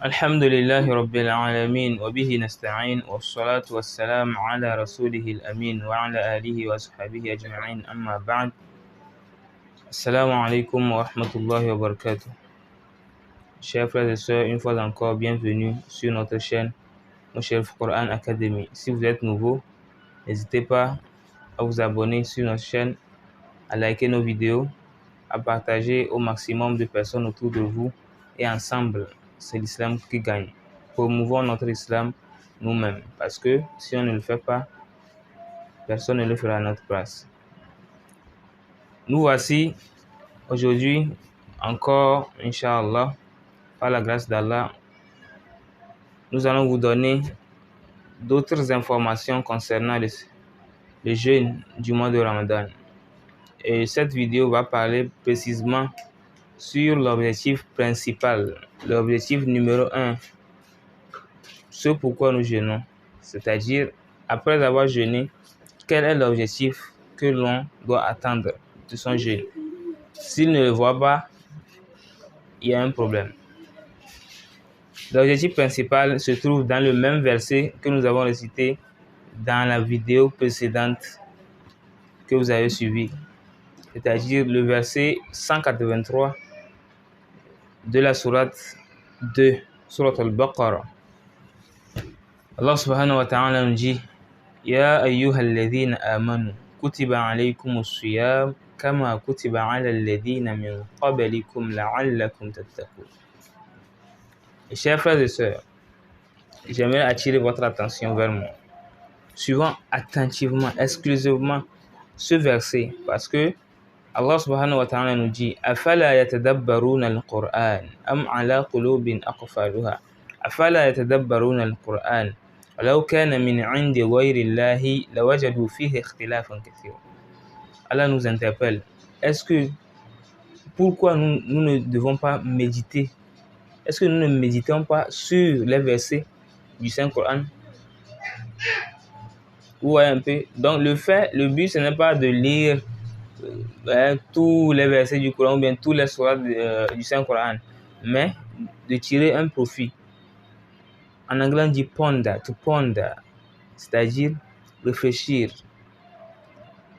الحمد لله رب العالمين وبه نستعين والصلاة والسلام على رسوله الأمين وعلى آله وصحبه أجمعين أما بعد. Assalamu alaikum wa rahmatullahi wa barakatuh. Chers frères et sœurs, une fois encore, bienvenue sur notre chaîne Mosherif Quran Academy. Si vous êtes nouveau, n'hésitez pas à vous abonner sur notre chaîne, à liker nos vidéos, à partager au maximum de personnes autour de vous et ensemble, c'est l'islam qui gagne. Promouvons notre islam nous-mêmes parce que si on ne le fait pas, personne ne le fera à notre place. Nous voici aujourd'hui encore, Inch'Allah, par la grâce d'Allah, nous allons vous donner d'autres informations concernant le jeûne du mois de Ramadan. Et cette vidéo va parler précisément sur l'objectif principal, l'objectif numéro 1, ce pourquoi nous jeûnons. C'est-à-dire, après avoir jeûné, quel est l'objectif que l'on doit atteindre de son jeûne. S'il ne le voit pas, il y a un problème. L'objectif principal se trouve dans le même verset que nous avons récité dans la vidéo précédente que vous avez suivie. C'est-à-dire le verset 183 de la sourate 2, sourate al-Baqarah. Allah subhanahu wa ta'ala nous dit: Ya ayyuhalladhina amanu kutiba alaykumus siyam kama kutiba ala alladhina min qablikum la'allakum tattaqun. Chers frères et sœurs, j'aimerais attirer votre attention vers moi. Suivons attentivement, exclusivement ce verset parce que Allah subhanahu wa ta'ala nous dit: Afala yatadabbaruna al-Qur'an am ala qulubin aqfaluha. Afala yatadabbaruna al-Qur'an walau kana min 'indi ghayri Allahi lawajadu fihi ikhtilafan kathira. Allah nous interpelle. Pourquoi nous ne devons pas méditer? Est-ce que nous ne méditons pas sur les versets du Saint-Coran? Vous voyez un peu. Donc le but ce n'est pas de lire tous les versets du Coran ou bien tous les sourates du Saint-Coran, mais de tirer un profit. En anglais on dit ponder, to ponder, c'est-à-dire réfléchir,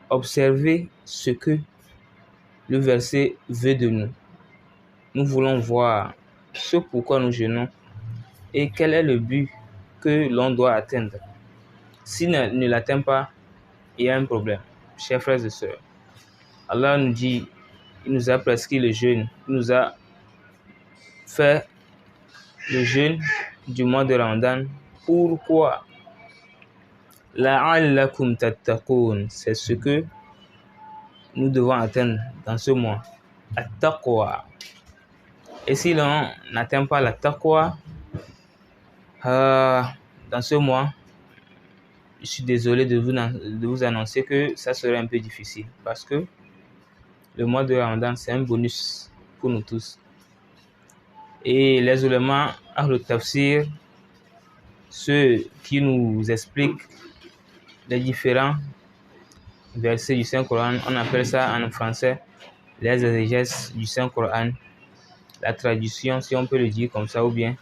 observer ce que le verset veut de nous. Nous voulons voir ce pourquoi nous jeûnons et quel est le but que l'on doit atteindre. S'il ne l'atteint pas, il y a un problème. Chers frères et sœurs, Allah nous dit, il nous a prescrit le jeûne, il nous a fait le jeûne du mois de Ramadan. Pourquoi? La'allakum tattaqun, c'est ce que nous devons atteindre dans ce mois. At-taqwa. Et si l'on n'atteint pas la taqwa dans ce mois, je suis désolé de vous annoncer que ça serait un peu difficile parce que le mois de Ramadan, c'est un bonus pour nous tous. Et les ulémas, Ahl Tafsir, ceux qui nous expliquent les différents versets du Saint-Coran, on appelle ça en français les exégèses du Saint-Coran, la traduction, si on peut le dire comme ça, ou bien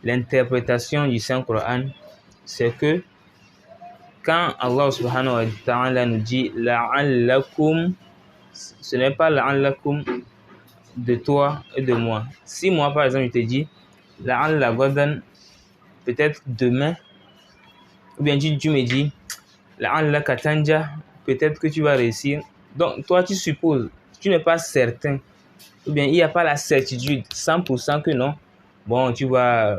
l'interprétation du Saint-Coran, c'est que quand Allah subhanahu wa ta'ala nous dit la'allakum, ce n'est pas la'allakum de toi et de moi. Si moi par exemple je te dis la'alla gadan, peut-être demain, ou bien tu me dis la'alla katanja, peut-être que tu vas réussir. Donc toi tu supposes, tu n'es pas certain, ou bien il n'y a pas la certitude 100% que non, bon tu vas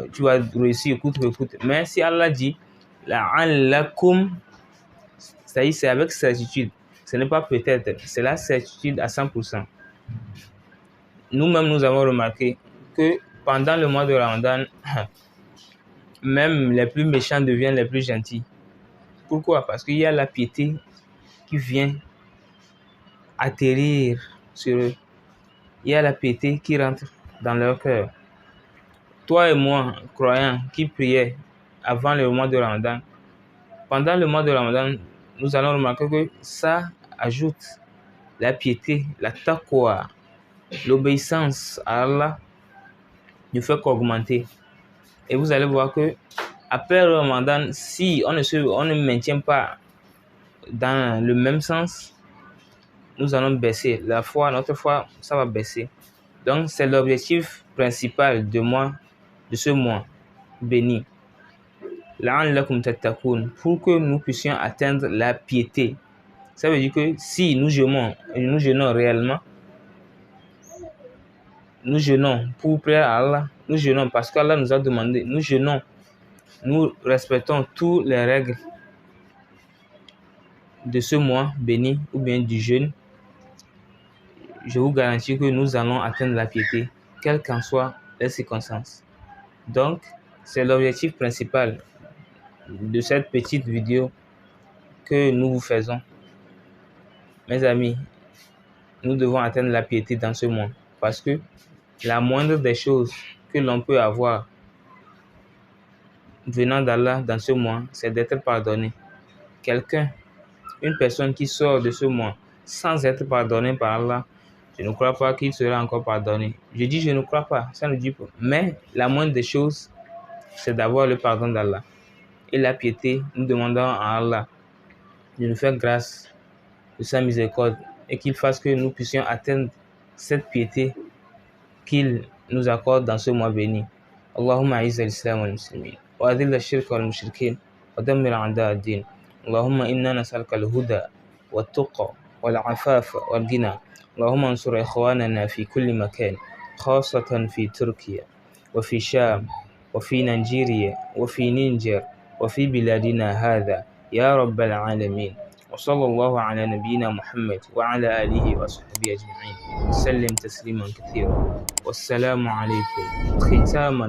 réussir coûte que coûte. Mais si Allah dit la'allakum, c'est-à-dire c'est avec certitude, ce n'est pas peut-être, c'est la certitude à 100%. Nous-mêmes nous avons remarqué que pendant le mois de Ramadan, même les plus méchants deviennent les plus gentils. Pourquoi? Parce qu'il y a la piété qui vient atterrir sur eux. Il y a la piété qui rentre dans leur cœur. Toi et moi, croyants, qui priaient avant le mois de Ramadan, pendant le mois de Ramadan, nous allons remarquer que ça ajoute la piété, la taqwa, l'obéissance à Allah ne fait qu'augmenter. Et vous allez voir que après le Ramadan, si on ne maintient pas dans le même sens, nous allons baisser. Notre foi, ça va baisser. Donc, c'est l'objectif principal de ce mois béni. La'allakum tattaqun, pour que nous puissions atteindre la piété. Ça veut dire que si nous jeûnons réellement, nous jeûnons pour prier à Allah, nous jeûnons parce qu'Allah nous a demandé, nous jeûnons, nous respectons toutes les règles de ce mois béni ou bien du jeûne, je vous garantis que nous allons atteindre la piété, quelles qu'en soient les circonstances. Donc, c'est l'objectif principal de cette petite vidéo que nous vous faisons. Mes amis, nous devons atteindre la piété dans ce mois parce que la moindre des choses que l'on peut avoir venant d'Allah dans ce mois, c'est d'être pardonné. Une personne qui sort de ce mois sans être pardonné par Allah, je ne crois pas qu'il sera encore pardonné. Je dis je ne crois pas, ça ne dit pas. Mais la moindre des choses, c'est d'avoir le pardon d'Allah. Et la piété, nous demandons à Allah de nous faire grâce de sa miséricorde et qu'il fasse que nous puissions atteindre cette piété qu'il nous accorde dans ce mois béni. Allahumma a'izz al-islam wal-muslimin wa adhill ash-shirka wal-mushrikin wa dammir a'da' ad-din. Allahumma inna nas'aluka al-huda wat-tuqa wal-'afafa wal-ghina. Allahumma ansur ikhwanana fi kulli makan, khassatan fi Turkiya wa fi Sham wa fi Nigeria wa fi Niger wa fi biladina hadha ya rabbal alamin. وصلى الله على نبينا محمد وعلى آله وصحبه أجمعين وسلم تسليما كثيرا والسلام عليكم ختاما